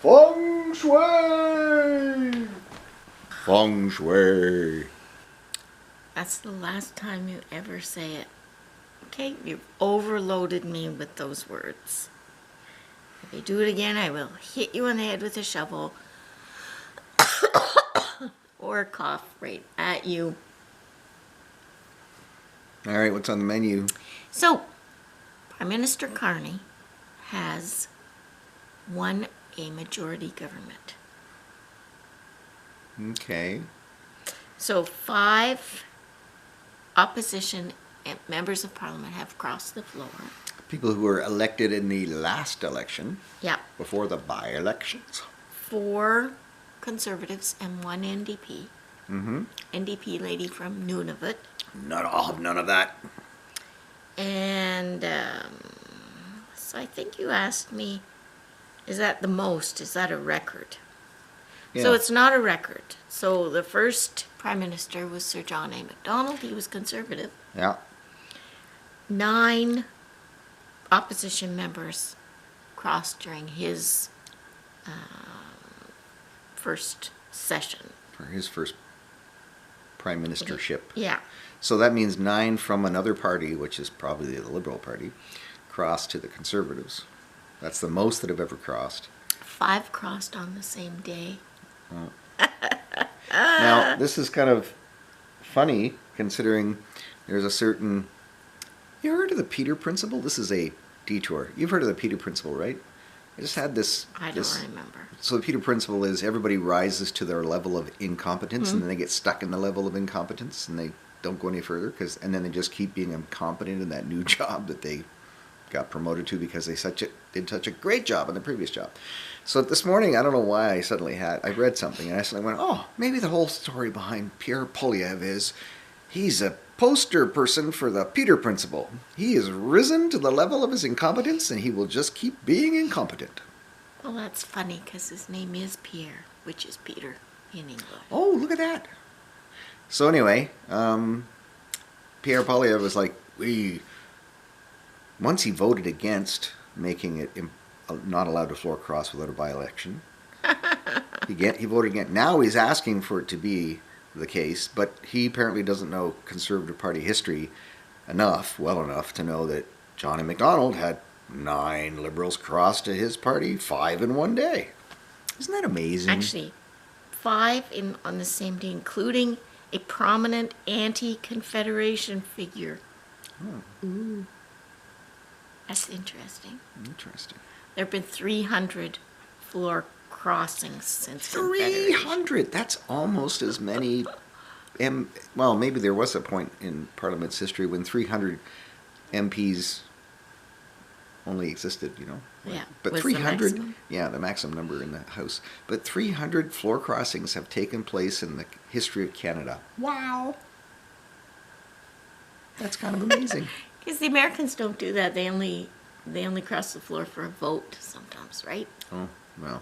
Feng Shui! Feng Shui. That's the last time you ever say it. Okay, you've overloaded me with those words. If you do it again, I will hit you on the head with a shovel or cough right at you. All right, what's on the menu? So, Prime Minister Carney has won a majority government. Okay. So 5 opposition members of parliament have crossed the floor. People who were elected in the last election. Yeah. Before the by-elections. 4 conservatives and 1 NDP. Mm-hmm. NDP lady from Nunavut. I'll have none of that. And so I think you asked me, is that the most? Is that a record? Yeah. So it's not a record. So the first prime minister was Sir John A. Macdonald. He was conservative. Yeah. 9 opposition members crossed during his first session. For his first prime ministership. Yeah. So that means 9 from another party, which is probably the Liberal Party, crossed to the Conservatives. That's the most that have ever crossed. 5 crossed on the same day. Now, this is kind of funny, considering there's a certain... You heard of the Peter Principle? This is a detour. You've heard of the Peter Principle, right? I just had this... I don't remember. So the Peter Principle is everybody rises to their level of incompetence, and then they get stuck in the level of incompetence, and they don't go any further, and then they just keep being incompetent in that new job that they got promoted to because they did such a great job in the previous job. So this morning, I don't know why I read something, and I suddenly went, oh, maybe the whole story behind Pierre Poilievre is he's a poster person for the Peter Principle. He has risen to the level of his incompetence, and he will just keep being incompetent. Well, that's funny because his name is Pierre, which is Peter in English. Oh, look at that. So anyway, Pierre Poilievre was like, once he voted against making it not allowed to floor cross without a by-election, he voted against. Now he's asking for it to be the case, but he apparently doesn't know Conservative Party history well enough to know that John A. Macdonald had 9 Liberals cross to his party, 5 in one day. Isn't that amazing? Actually, 5 on the same day, including a prominent anti-Confederation figure. Oh. Ooh. That's interesting. Interesting. There have been 300 floor crossings since 300! That's almost as many... well, maybe there was a point in Parliament's history when 300 MPs only existed, Yeah. But was 300... the maximum? Yeah, the maximum number in the House. But 300 floor crossings have taken place in the history of Canada. Wow! That's kind of amazing. Because the Americans don't do that. They only cross the floor for a vote sometimes, right? Oh, well.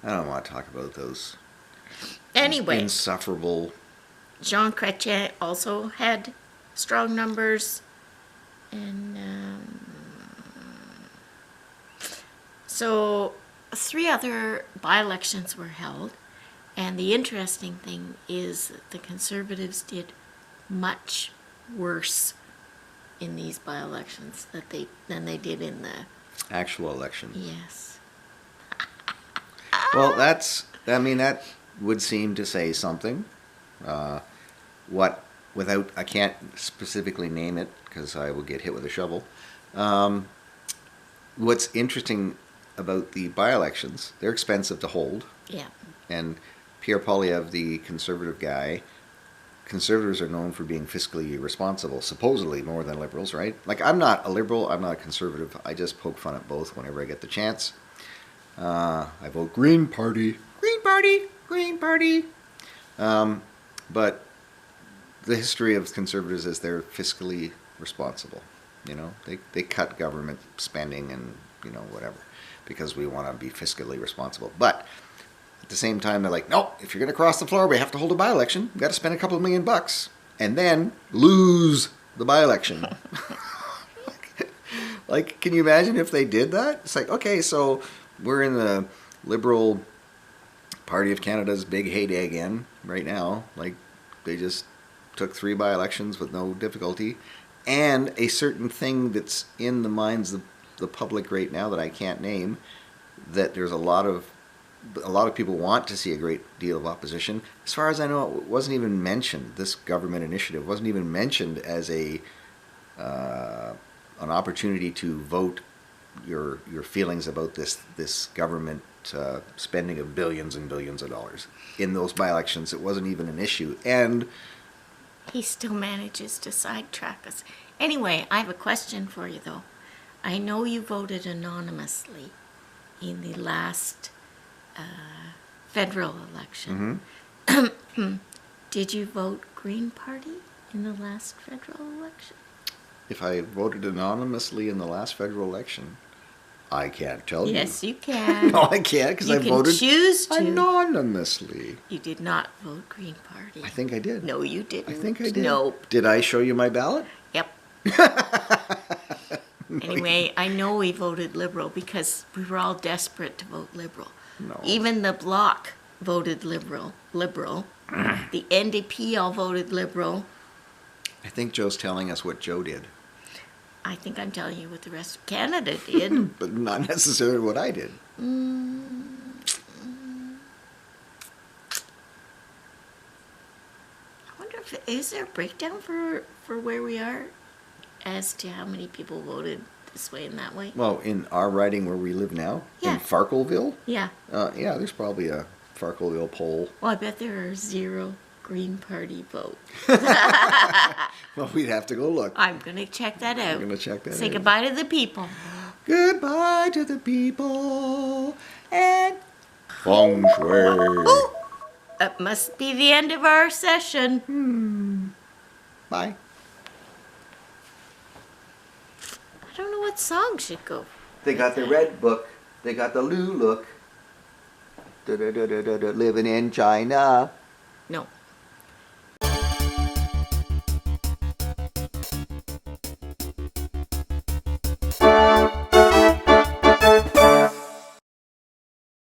I don't want to talk about those Anyway, insufferable... Jean Chrétien also had strong numbers. And so 3 other by-elections were held. And the interesting thing is that the Conservatives did much worse in these by-elections than they did in the actual election. Yes. Well, that would seem to say something. I can't specifically name it because I will get hit with a shovel. What's interesting about the by-elections, they're expensive to hold. Yeah. And Pierre Poilievre, the conservative guy, conservatives are known for being fiscally responsible, supposedly more than liberals, right? Like, I'm not a liberal, I'm not a conservative. I just poke fun at both whenever I get the chance. I vote Green Party. Green Party! Green Party! But the history of conservatives is they're fiscally responsible. They cut government spending and, whatever, because we want to be fiscally responsible. But at the same time, they're like, no, if you're going to cross the floor, we have to hold a by-election. We've got to spend a couple of $1 million and then lose the by-election. Like, can you imagine if they did that? It's like, okay, so we're in the Liberal Party of Canada's big heyday again right now. Like, they just took 3 by-elections with no difficulty. And a certain thing that's in the minds of the public right now that I can't name, that there's a lot of people want to see a great deal of opposition. As far as I know, it wasn't even mentioned. This government initiative wasn't even mentioned as an opportunity to vote your feelings about this government spending of billions and billions of dollars in those by-elections. It wasn't even an issue, and He still manages to sidetrack us. Anyway, I have a question for you, though. I know you voted anonymously in the last federal election. Did you vote Green Party in the last federal election? if I voted anonymously in the last federal election, I can't tell you. Yes, you can. No, I can't because You I can voted choose to. anonymously. You did not vote Green Party. I think I did. No, you didn't. I think I did. Nope. Did I show you my ballot? Yep. Anyway, I know we voted Liberal because we were all desperate to vote Liberal. No. Even the Bloc voted Liberal. The NDP all voted Liberal. I think Joe's telling us what Joe did, I think I'm telling you what the rest of Canada did. but not necessarily what I did. I wonder if is there a breakdown for where we are as to how many people voted this way and that way? Well, in our riding where we live now, Yeah. in Farkleville, Yeah. yeah, there's probably a Farkleville poll. Well, I bet there are 0 Green Party votes. Well, we'd have to go look. I'm gonna check that out. We're gonna check that Say out. goodbye to the people. Goodbye to the people and feng shui. Oh, that must be the end of our session. Bye. I don't know what song should go. They got the red book. They got the Lou look. Living in China. No,